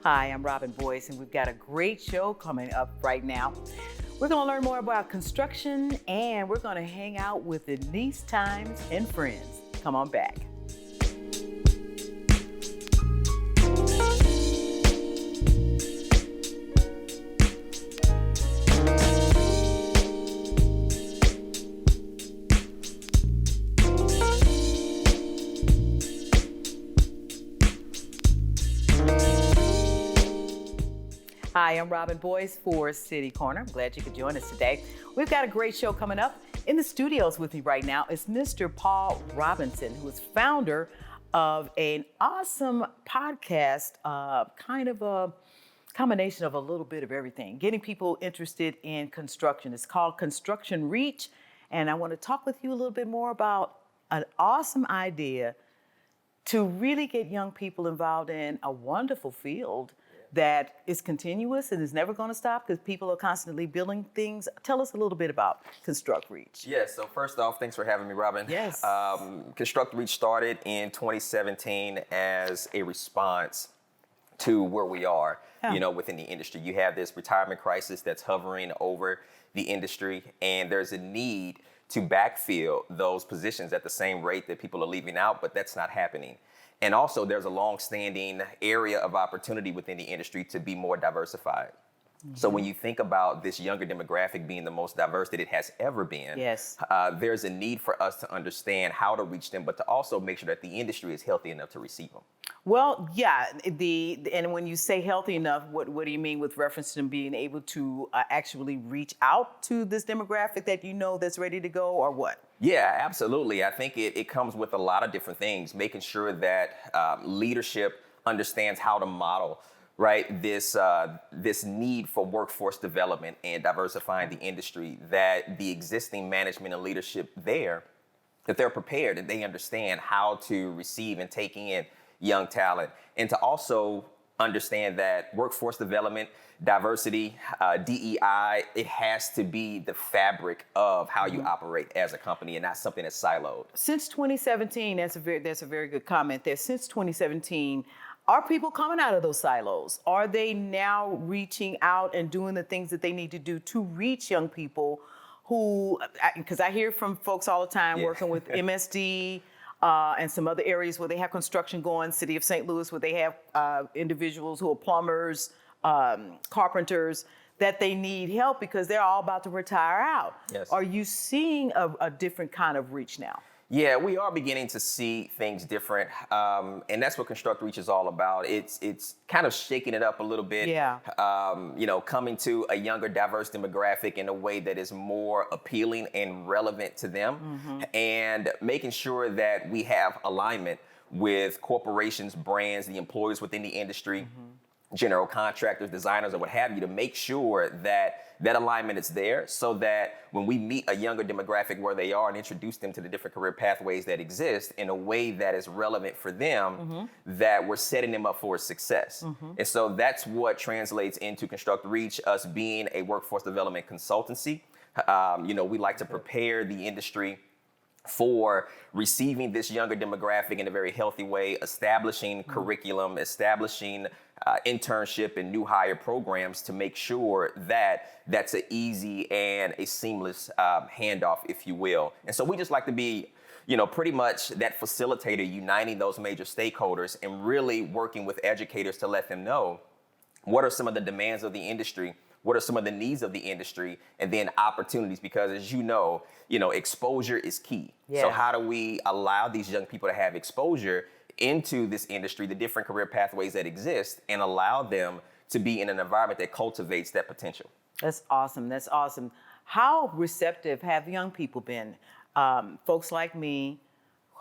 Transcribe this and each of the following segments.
Hi, I'm Robin Boyce, and we've got a great show coming up right now. We're going to learn more about construction, and we're going to hang out with Denise Thimes and friends. Come on back. Hi, I'm Robin Boyce for City Corner. I'm glad you could join us today. We've got a great show coming up. In the studios with me right now is Mr. Paul Robinson, who is founder of an awesome podcast, kind of a combination of a little bit of everything, getting people interested in construction. It's called ConstructReach, and I want to talk with you a little bit more about an awesome idea to really get young people involved in a wonderful field that is continuous and is never going to stop because people are constantly building things. Tell us a little bit about ConstructReach. Yes, so first off, thanks for having me, Robin. Yes. ConstructReach started in 2017 as a response to where we are, within the industry. You have this retirement crisis that's hovering over the industry, and there's a need to backfill those positions at the same rate that people are leaving out, but that's not happening. And also, there's a long-standing area of opportunity within the industry to be more diversified. Mm-hmm. So when you think about this younger demographic being the most diverse that it has ever been, yes, there's a need for us to understand how to reach them, but to also make sure that the industry is healthy enough to receive them. Well, yeah, and when you say healthy enough, what do you mean with reference to them being able to actually reach out to this demographic that you know that's ready to go, or what? Yeah, absolutely. I think it comes with a lot of different things, making sure that leadership understands how to model, right, this need for workforce development and diversifying the industry, that the existing management and leadership there, that they're prepared and they understand how to receive and take in young talent, and to also understand that workforce development, diversity, DEI, it has to be the fabric of how you operate as a company and not something that's siloed. Since 2017, that's a very good comment there. Since 2017, are people coming out of those silos? Are they now reaching out and doing the things that they need to do to reach young people who, because I hear from folks all the time working with MSD, and some other areas where they have construction going, City of St. Louis, where they have individuals who are plumbers, carpenters, that they need help because they're all about to retire out. Yes. Are you seeing a different kind of reach now? Yeah, we are beginning to see things different, and that's what ConstructReach is all about. It's kind of shaking it up a little bit, coming to a younger, diverse demographic in a way that is more appealing and relevant to them, and making sure that we have alignment with corporations, brands, the employers within the industry, general contractors, designers, or what have you, to make sure that that alignment is there so that when we meet a younger demographic where they are and introduce them to the different career pathways that exist in a way that is relevant for them, that we're setting them up for success. And so that's what translates into ConstructReach, us being a workforce development consultancy. We like to prepare the industry for receiving this younger demographic in a very healthy way, establishing curriculum, establishing internship and new hire programs to make sure that that's an easy and a seamless handoff, if you will. And so we just like to be, pretty much that facilitator, uniting those major stakeholders and really working with educators to let them know what are some of the demands of the industry, what are some of the needs of the industry, and then opportunities, because as you know, exposure is key. Yes. So how do we allow these young people to have exposure into this industry, the different career pathways that exist, and allow them to be in an environment that cultivates that potential? That's awesome. That's awesome. How receptive have young people been? Folks like me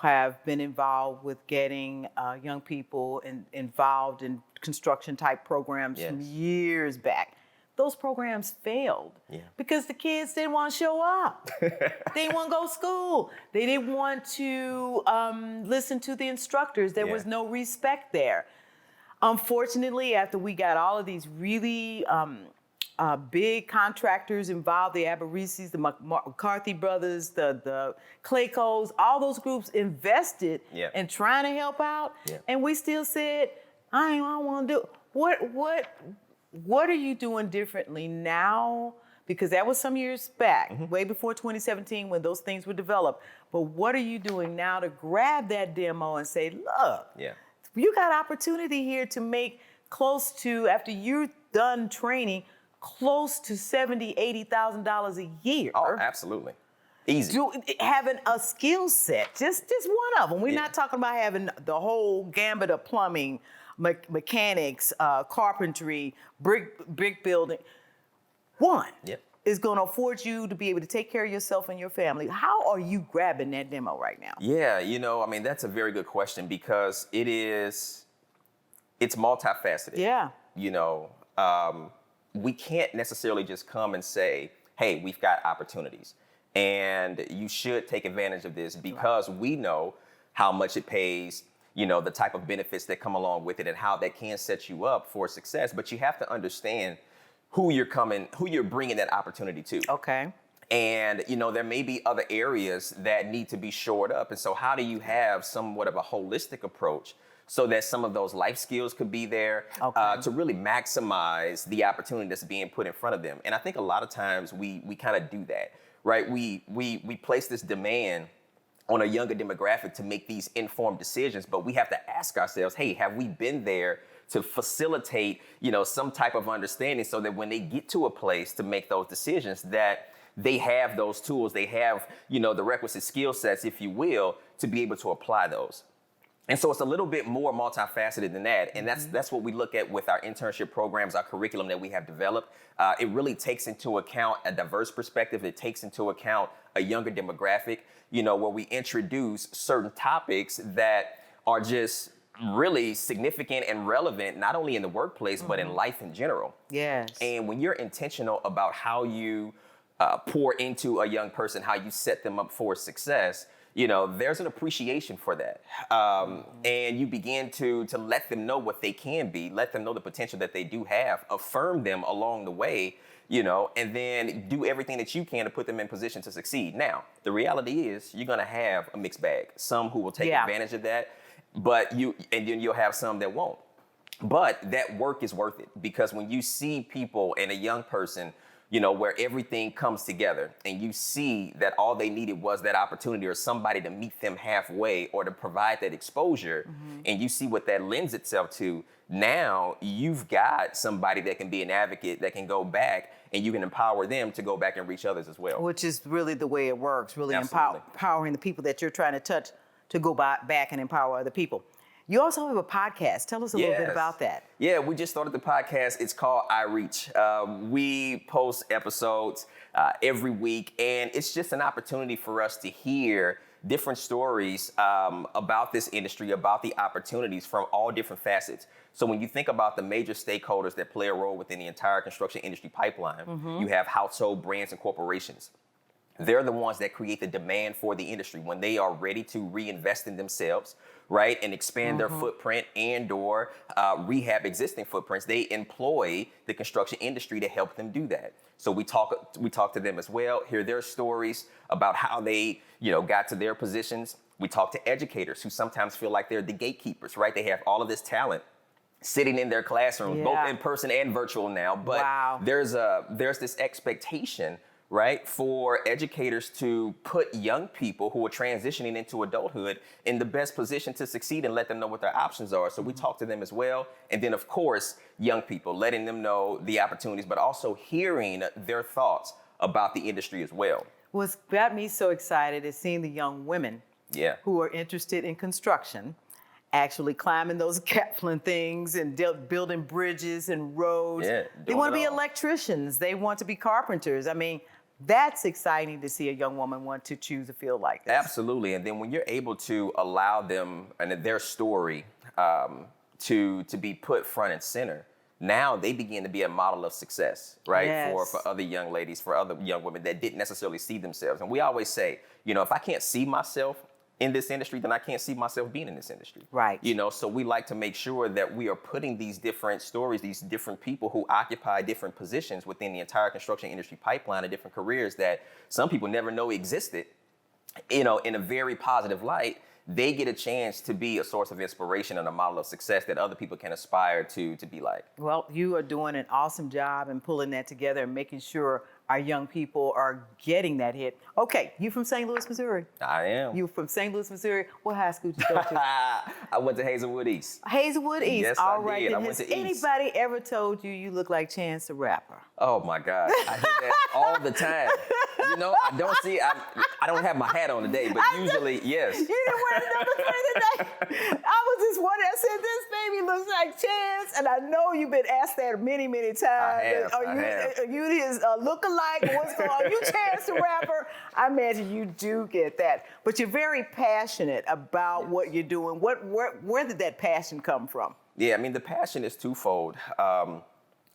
have been involved with getting young people involved in construction type programs from years back. Those programs failed because the kids didn't want to show up. They didn't want to go to school. They didn't want to listen to the instructors. There was no respect there. Unfortunately, after we got all of these really big contractors involved, the Albericis, the McCarthy brothers, the Claycos, all those groups invested in trying to help out. And we still said, I don't want to do what are you doing differently now? Because that was some years back, way before 2017 when those things were developed. But what are you doing now to grab that demo and say, look, you got opportunity here to make close to, after you're done training, close to $70,000, $80,000 a year. Oh, absolutely. Easy. Having a skill set, just one of them. We're not talking about having the whole gambit of plumbing, mechanics, carpentry, brick building. One is going to afford you to be able to take care of yourself and your family. How are you grabbing that demo right now? Yeah, that's a very good question because it's multifaceted. Yeah. We can't necessarily just come and say, hey, we've got opportunities and you should take advantage of this because we know how much it pays, the type of benefits that come along with it and how that can set you up for success. But you have to understand who you're bringing that opportunity to. Okay. And, there may be other areas that need to be shored up. And so how do you have somewhat of a holistic approach so that some of those life skills could be there to really maximize the opportunity that's being put in front of them? And I think a lot of times we kind of do that, right? We place this demand on a younger demographic to make these informed decisions, but we have to ask ourselves, hey, have we been there to facilitate, some type of understanding so that when they get to a place to make those decisions that they have those tools, they have, the requisite skill sets, if you will, to be able to apply those. And so it's a little bit more multifaceted than that. And that's what we look at with our internship programs, our curriculum that we have developed. It really takes into account a diverse perspective. It takes into account a younger demographic, where we introduce certain topics that are just really significant and relevant, not only in the workplace, but in life in general. Yes. And when you're intentional about how you pour into a young person, how you set them up for success, there's an appreciation for that. And you begin to let them know what they can be, let them know the potential that they do have, affirm them along the way, and then do everything that you can to put them in position to succeed. Now, the reality is you're going to have a mixed bag, some who will take advantage of that, and then you'll have some that won't. But that work is worth it because when you see people and a young person, where everything comes together and you see that all they needed was that opportunity or somebody to meet them halfway or to provide that exposure, and you see what that lends itself to, now you've got somebody that can be an advocate that can go back and you can empower them to go back and reach others as well. Which is really the way it works, really empowering the people that you're trying to touch to go back and empower other people. You also have a podcast. Tell us a little bit about that. Yeah, we just started the podcast. It's called iReach. We post episodes every week, and it's just an opportunity for us to hear different stories about this industry, about the opportunities from all different facets. So when you think about the major stakeholders that play a role within the entire construction industry pipeline, you have household brands and corporations. They're the ones that create the demand for the industry when they are ready to reinvest in themselves, right, and expand their footprint and or rehab existing footprints. They employ the construction industry to help them do that. So we talk to them as well, hear their stories about how they, got to their positions. We talk to educators who sometimes feel like they're the gatekeepers, right? They have all of this talent sitting in their classrooms, both in person and virtual now. But there's this expectation, right, for educators to put young people who are transitioning into adulthood in the best position to succeed and let them know what their options are. So we talk to them as well. And then, of course, young people, letting them know the opportunities, but also hearing their thoughts about the industry as well. What's got me so excited is seeing the young women who are interested in construction actually climbing those Kaplan things and building bridges and roads. They want to be electricians. They want to be carpenters. I mean, that's exciting to see a young woman want to choose a field like this. Absolutely. And then when you're able to allow them and their story to be put front and center, now they begin to be a model of success, right? For other young ladies, for other young women that didn't necessarily see themselves. And we always say, if I can't see myself in this industry, then I can't see myself being in this industry. Right. So we like to make sure that we are putting these different stories, these different people who occupy different positions within the entire construction industry pipeline and different careers that some people never know existed, in a very positive light. they get a chance to be a source of inspiration and a model of success that other people can aspire to be like. Well, you are doing an awesome job in pulling that together and making sure our young people are getting that hit. Okay, you from St. Louis, Missouri? I am. You from St. Louis, Missouri? What high school did you go to? I went to Hazelwood East. Hazelwood East. Yes, all I right. did. Then I went has to East. anybody ever told you look like Chance the Rapper? Oh my God, I hear that all the time. You know, I don't have my hat on today, but usually, yes. You didn't wear the number 3 today. I was just wondering, I said, this baby looks like Chance, and I know you've been asked that many, many times. I have. Are you his lookalike? What's going on? You Chance the Rapper? I imagine you do get that. But you're very passionate about what you're doing. Where did that passion come from? Yeah, I mean, the passion is twofold.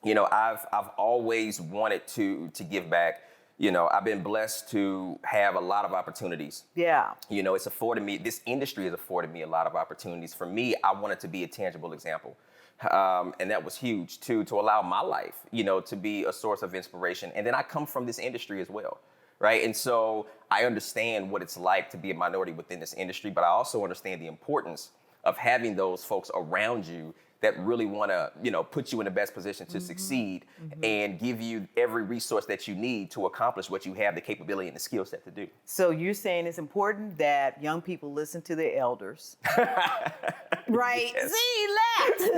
You know, I've always wanted to give back. You know, I've been blessed to have a lot of opportunities. Yeah. You know, it's afforded me, this industry has afforded me a lot of opportunities. For me, I wanted to be a tangible example. And that was huge to allow my life, you know, to be a source of inspiration. And then I come from this industry as well, right? And so I understand what it's like to be a minority within this industry, but I also understand the importance of having those folks around you that really want to, you know, put you in the best position to succeed and give you every resource that you need to accomplish what you have the capability and the skill set to do. So you're saying it's important that young people listen to their elders. Right? Yes. See, he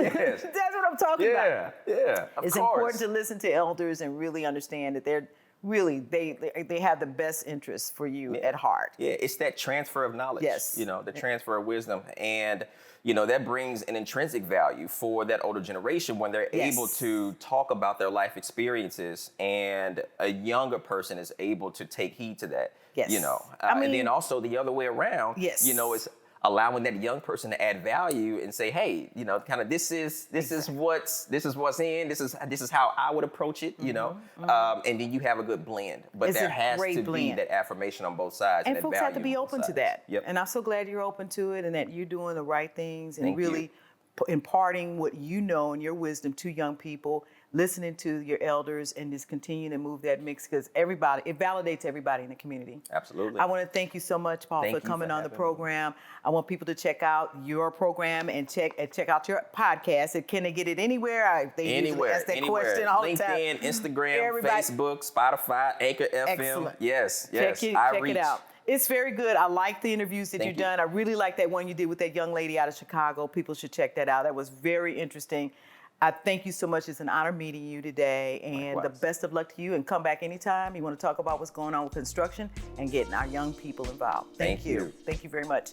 laughed. Yes. That's what I'm talking about. Yeah, It's important to listen to elders and really understand that they're really, they have the best interests for you at heart. Yeah, it's that transfer of knowledge. Yes. You know, the transfer of wisdom. And, you know, that brings an intrinsic value for that older generation when they're able to talk about their life experiences, and a younger person is able to take heed to that. Yes. You know, I mean, and then also the other way around, yes. you know, it's allowing that young person to add value and say, hey, you know, kind of this is what's in, this is how I would approach it, you know, and then you have a good blend. But It's there a has great to blend. be that affirmation on both sides. And that folks have to value be on both open to sides. that. Yep. And I'm so glad you're open to it and that you're doing the right things and Thank you. really imparting what you know and your wisdom to young people, listening to your elders, and just continue to move that mix, because it validates everybody in the community. Absolutely. I want to thank you so much, Paul, for coming on the program. I want people to check out your program and check out your podcast. Can they get it anywhere? They usually ask that question all the time. LinkedIn, Instagram, Facebook, Spotify, Anchor FM. Excellent. Yes. Check it out. It's very good. I like the interviews that you've done. I really like that one you did with that young lady out of Chicago. People should check that out. That was very interesting. I thank you so much. It's an honor meeting you today, and Likewise. the best of luck to you. And come back anytime you want to talk about what's going on with construction and getting our young people involved. Thank you. Thank you very much.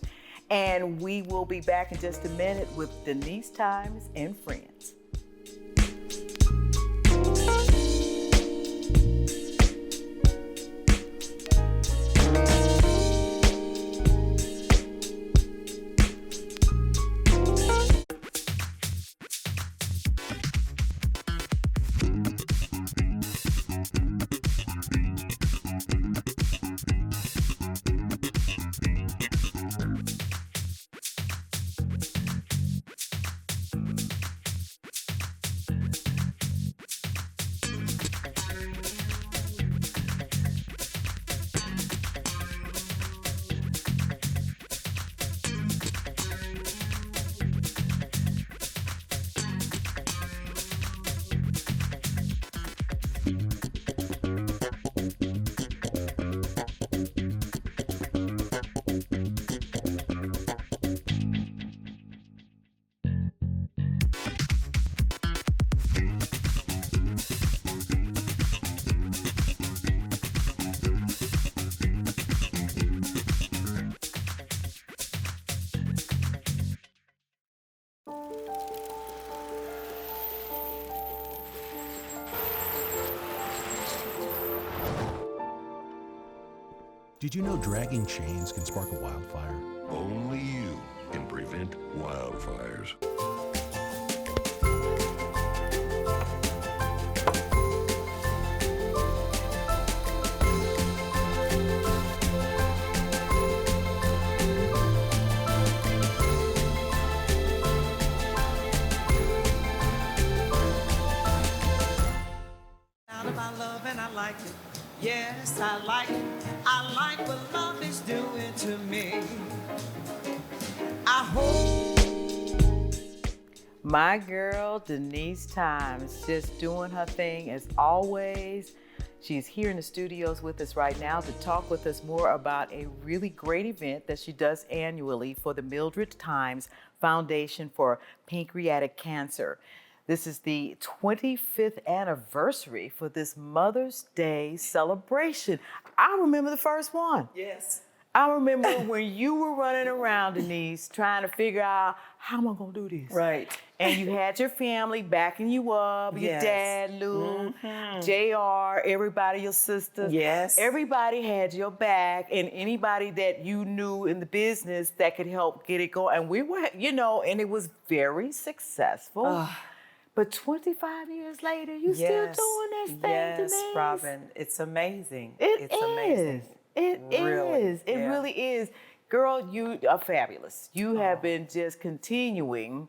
And we will be back in just a minute with Denise Thimes and friends. Did you know dragging chains can spark a wildfire? Only you can prevent wildfires. About love and I like it. Yes, I like it. I like what love is doing to me. hope. My girl, Denise Thimes, just doing her thing as always. She's here in the studios with us right now to talk with us more about a really great event that she does annually for the Mildred Thimes Foundation for Pancreatic Cancer. This is the 25th anniversary for this Mother's Day celebration. I remember the first one. Yes. I remember when you were running around, Denise, trying to figure out, how am I gonna do this? Right. And you had your family backing you up, your Yes. dad, Lou, JR, everybody, your sisters. Yes. Everybody had your back, and anybody that you knew in the business that could help get it going. And we were, and it was very successful. But 25 years later, you still doing this thing, Yes, Denise? Robin, it's amazing. It's amazing. It Really, is. It yeah. really is. Girl, you are fabulous. You have been just continuing,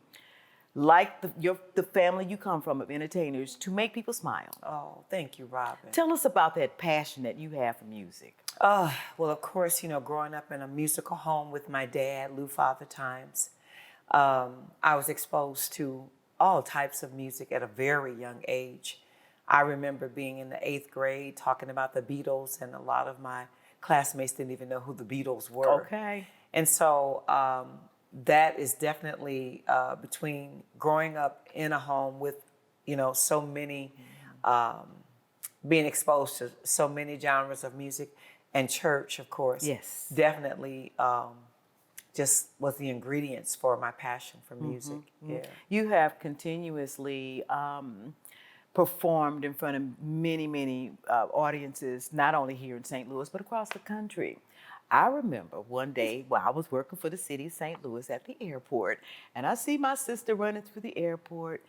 like the family you come from of entertainers, to make people smile. Oh, thank you, Robin. Tell us about that passion that you have for music. Well, of course, growing up in a musical home with my dad, Lou Father Thimes, I was exposed to all types of music at a very young age. I remember being in the 8th grade talking about the Beatles, and a lot of my classmates didn't even know who the Beatles were. Okay. And so that is definitely between growing up in a home with, so many, being exposed to so many genres of music, and church, of course. Yes. Definitely just was the ingredients for my passion for music. Yeah. You have continuously performed in front of many, many audiences, not only here in St. Louis, but across the country. I remember one day while I was working for the city of St. Louis at the airport, and I see my sister running through the airport,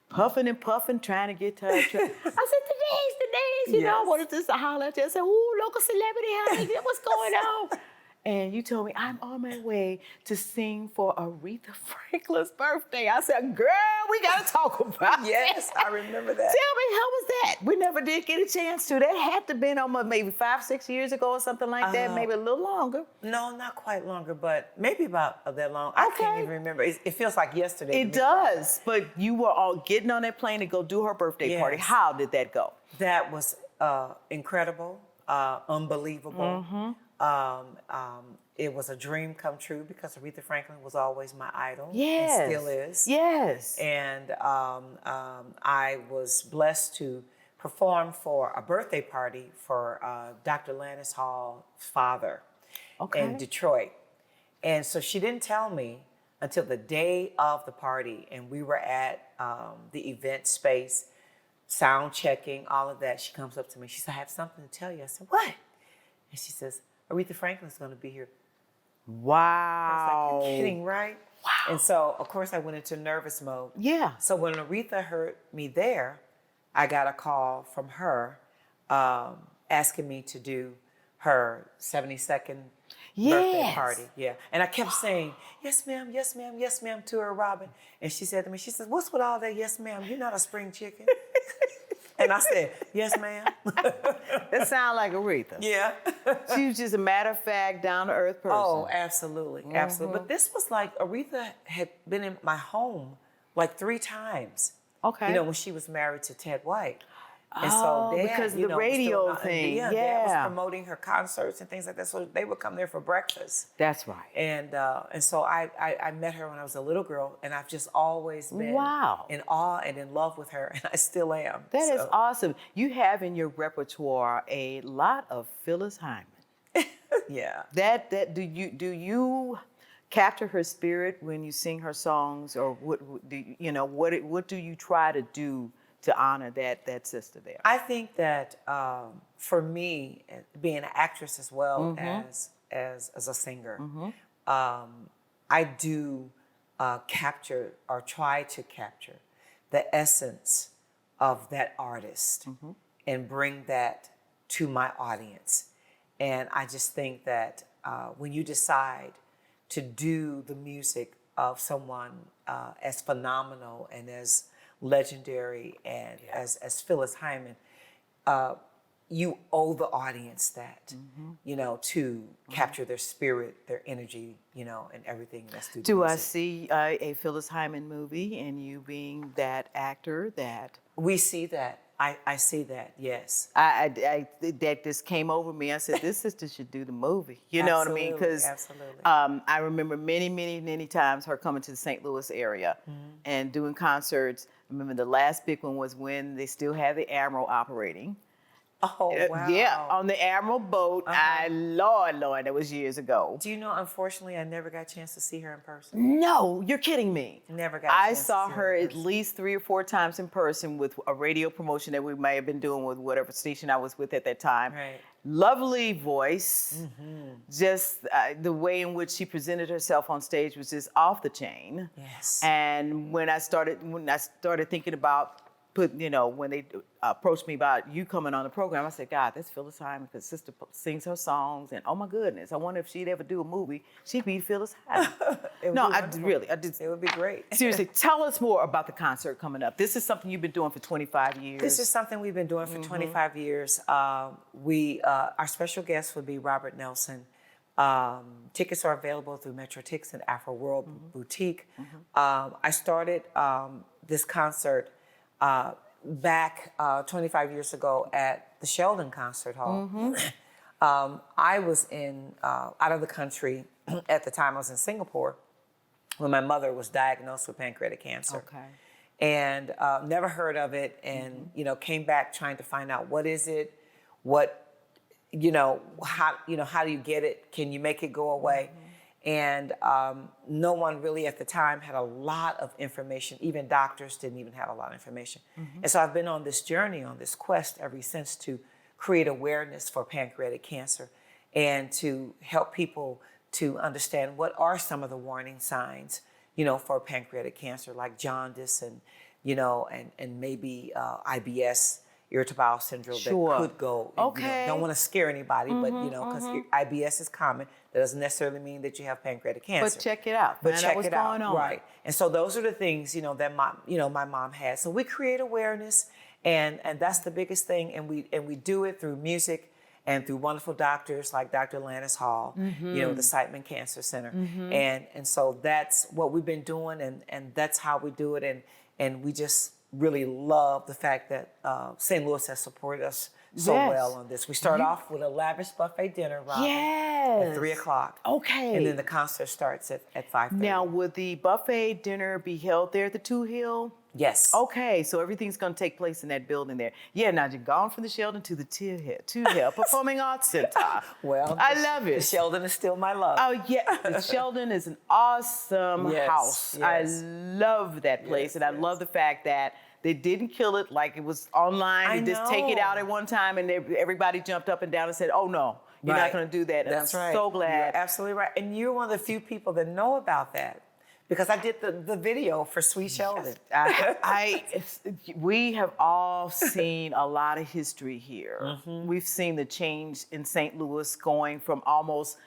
puffing and puffing, trying to get to her truck. I said, Denise, I wanted to holler at you. I said, ooh, local celebrity, honey, what's going on? And you told me, I'm on my way to sing for Aretha Franklin's birthday. I said, girl, we got to talk about Yes, that. I remember that. Tell me, how was that? We never did get a chance to. That had to have been almost maybe 5-6 years ago or something like that, maybe a little longer. No, not quite longer, but maybe about that long. I can't even remember. It feels like yesterday. It does, but you were all getting on that plane to go do her birthday party. How did that go? That was incredible, unbelievable. It was a dream come true because Aretha Franklin was always my idol. Yes. And still is. Yes. And I was blessed to perform for a birthday party for Dr. Lannis Hall's father in Detroit. And so she didn't tell me until the day of the party, and we were at the event space, sound checking, all of that. She comes up to me. She said, I have something to tell you. I said, what? And she says, Aretha Franklin's going to be here. Wow. I was like, you're kidding, right? Wow. And so, of course, I went into nervous mode. Yeah. So when Aretha heard me there, I got a call from her asking me to do her 72nd birthday party. Yeah. And I kept saying, yes, ma'am, yes, ma'am, yes, ma'am, to her, Robin. And she said to me, she says, what's with all that yes, ma'am? You're not a spring chicken. And I said, yes, ma'am. That sounds like Aretha. Yeah. She was just a matter-of-fact, down-to-earth person. Oh, absolutely, absolutely. But this was like, Aretha had been in my home like 3 times. Okay. When she was married to Ted White. And so Dad, because of the radio thing. Yeah, Dad was promoting her concerts and things like that. So they would come there for breakfast. That's right. And so I met her when I was a little girl, and I've just always been in awe and in love with her, and I still am. That is awesome. You have in your repertoire a lot of Phyllis Hyman. Yeah. Do you capture her spirit when you sing her songs, or what do you try to do to honor that sister there? I think that for me, being an actress as well as a singer, I do capture or try to capture the essence of that artist and bring that to my audience. And I just think that when you decide to do the music of someone as phenomenal and as legendary and as Phyllis Hyman, you owe the audience that, you know, to capture their spirit, their energy, you know, and everything that's through the Do I music. see a Phyllis Hyman movie and you being that actor that? We see that. I see that, yes. That just came over me. I said, this sister should do the movie. You know what I mean? Because Absolutely. I remember many times her coming to the St. Louis area and doing concerts. I remember the last big one was when they still had the Admiral operating. Oh, wow. Yeah, on the Admiral boat. Lord, that was years ago. Do you know, unfortunately, I never got a chance to see her in person. No, you're kidding me. Never got a I chance to saw see her in at person. least 3 or 4 times in person with a radio promotion that we may have been doing with whatever station I was with at that time. Right. Lovely voice. Just the way in which she presented herself on stage was just off the chain. Yes. And when I started thinking about when they approached me about you coming on the program, I said, God, that's Phyllis Hyman, because sister sings her songs, and oh my goodness, I wonder if she'd ever do a movie. She'd be Phyllis Hyman. No, I did. It would be great. Seriously, tell us more about the concert coming up. This is something you've been doing for 25 years. This is something we've been doing for 25 years. Our special guest would be Robert Nelson. Tickets are available through Metro Tickets and Afro World Boutique. I started this concert back 25 years ago at the Sheldon Concert Hall. I was out of the country at the time. I was in Singapore when my mother was diagnosed with pancreatic cancer. Okay. And never heard of it, and came back trying to find out what is it, how do you get it? Can you make it go away? And no one really at the time had a lot of information. Even doctors didn't even have a lot of information. And so I've been on this journey, on this quest ever since, to create awareness for pancreatic cancer and to help people to understand what are some of the warning signs, for pancreatic cancer, like jaundice and maybe IBS, irritable bowel syndrome, that could go. And, don't want to scare anybody, but because IBS is common, that doesn't necessarily mean that you have pancreatic cancer. But check it out. But check what's it out, going on. right? And so those are the things that my mom had. So we create awareness, and that's the biggest thing. And we do it through music and through wonderful doctors like Dr. Lannis Hall, the Siteman Cancer Center, and so that's what we've been doing, and that's how we do it, and we just really love the fact that St. Louis has supported us so well on this. We start off with a lavish buffet dinner, Robin, at 3:00. Okay. And then the concert starts at 5:30. Now, would the buffet dinner be held there at the Two Hill? Yes. Okay, so everything's going to take place in that building there. Yeah, now you're gone from the Sheldon to the Two Hill Performing Arts Center. Well, I love it. The Sheldon is still my love. Oh, yeah. The Sheldon is an awesome house. Yes. I love that place, and I love the fact that they didn't kill it like it was online. They just take it out at one time, and everybody jumped up and down and said, oh, no, you're not going to do that. And That's I'm right. so glad. You're absolutely right. And you're one of the few people that know about that, because I did the video for Sweet Sheldon. We have all seen a lot of history here. We've seen the change in St. Louis going from almost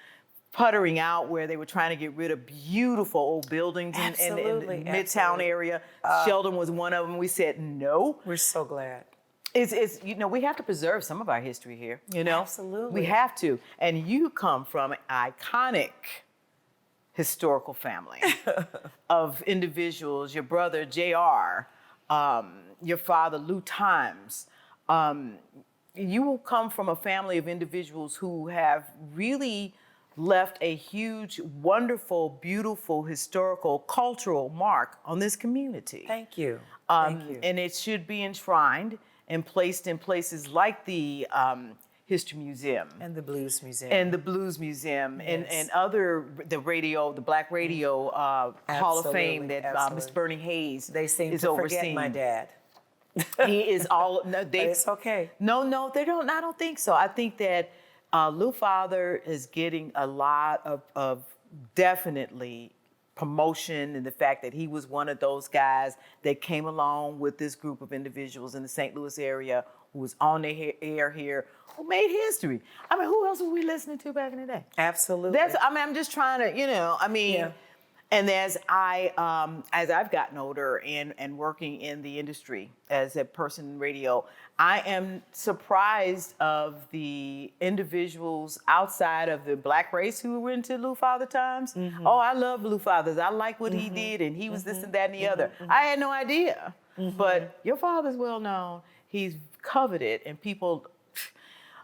puttering out, where they were trying to get rid of beautiful old buildings in the Midtown area. Sheldon was one of them. We said no. We're so glad. It's we have to preserve some of our history here. Absolutely. We have to. And you come from an iconic historical family of individuals. Your brother JR, your father Lou Thimes. You will come from a family of individuals who have really left a huge, wonderful, beautiful, historical, cultural mark on this community. Thank you. Thank you. And it should be enshrined and placed in places like the History Museum. And the Blues Museum. And the Blues Museum. And other, the Black Radio Hall of Fame that Miss Bernie Hayes They seem is to overseeing. forget my dad. He is all, no, they, But it's okay. No, they don't. I don't think so. I think that Lou Father is getting a lot of definitely promotion, and the fact that he was one of those guys that came along with this group of individuals in the St. Louis area who was on the air here, who made history. I mean, who else were we listening to back in the day? Absolutely. I'm just trying to, And as I've gotten older and working in the industry as a person in radio, I am surprised of the individuals outside of the Black race who were into Lou Father Times. Mm-hmm. Oh, I love Lou Fathers. I like what he did, and he was this and that and the other. I had no idea. But your father's well known. He's coveted, and people,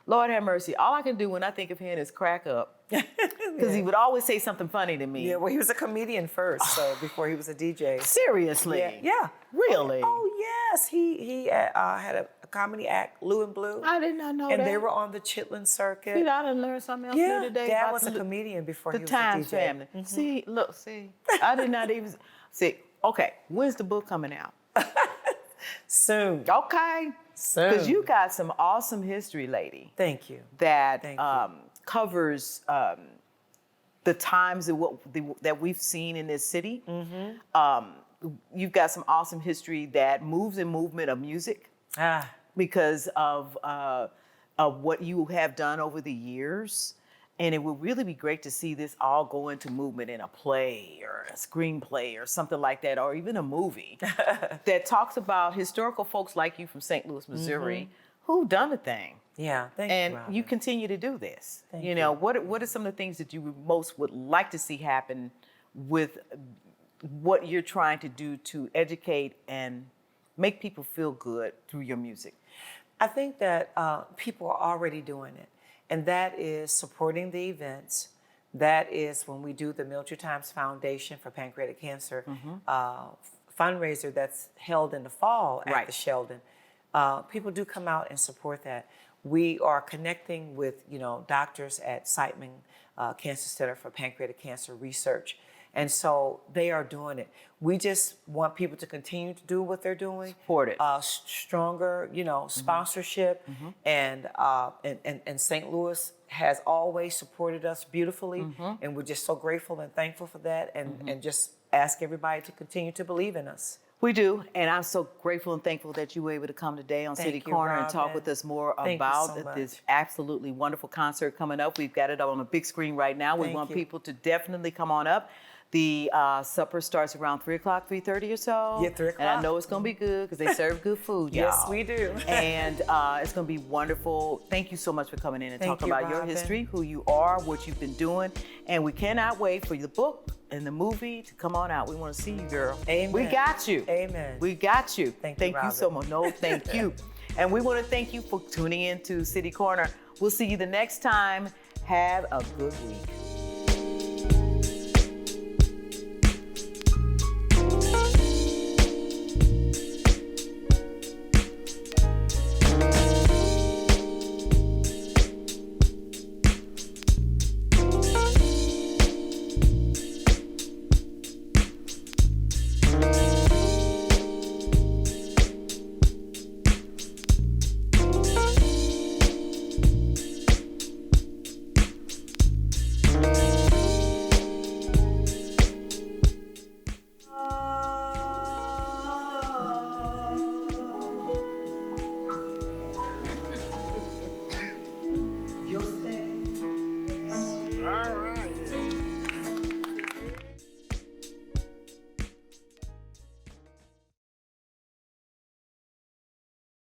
Lord have mercy. All I can do when I think of him is crack up. Because he would always say something funny to me. Yeah, well, he was a comedian first, so before he was a DJ. Seriously? Yeah. Really? Oh yes, he had a comedy act, Lou and Blue. I did not know that. And they were on the Chitlin circuit. See, I done learned something else new today. Dad about was a comedian before he the was Times a DJ. family. See, I did not even see. Okay, when's the book coming out? Soon. Okay, Soon. because you got some awesome history, lady. Thank you. That Thank you. Covers the times that we've seen in this city. You've got some awesome history that moves in movement of music because of what you have done over the years. And it would really be great to see this all go into movement in a play or a screenplay or something like that, or even a movie that talks about historical folks like you from St. Louis, Missouri, who've done the thing. Yeah, thank And you, Robin. you continue to do this. Thank you know, what are some of the things that you most would like to see happen with what you're trying to do to educate and make people feel good through your music? I think that people are already doing it, and that is supporting the events. That is when we do the Mildred Thimes Foundation for Pancreatic Cancer fundraiser that's held in the fall at the Sheldon. People do come out and support that. We are connecting with, doctors at Siteman Cancer Center for Pancreatic Cancer Research. And so they are doing it. We just want people to continue to do what they're doing. Support it. Stronger, sponsorship. And St. Louis has always supported us beautifully. And we're just so grateful and thankful for that. And just ask everybody to continue to believe in us. We do, and I'm so grateful and thankful that you were able to come today on City Corner and talk with us more about this absolutely wonderful concert coming up. We've got it on a big screen right now. We want people to definitely come on up. The supper starts around 3 o'clock, 3:30 or so. Yeah, 3 o'clock. And I know it's going to be good because they serve good food, y'all. Yes, we do. And it's going to be wonderful. Thank you so much for coming in and talking about your Robin. history, who you are, what you've been doing. And we cannot wait for the book and the movie to come on out. We want to see you, girl. Amen. We got you. Amen. We got you. Thank you so much. No, thank you. And we want to thank you for tuning in to City Corner. We'll see you the next time. Have a good week.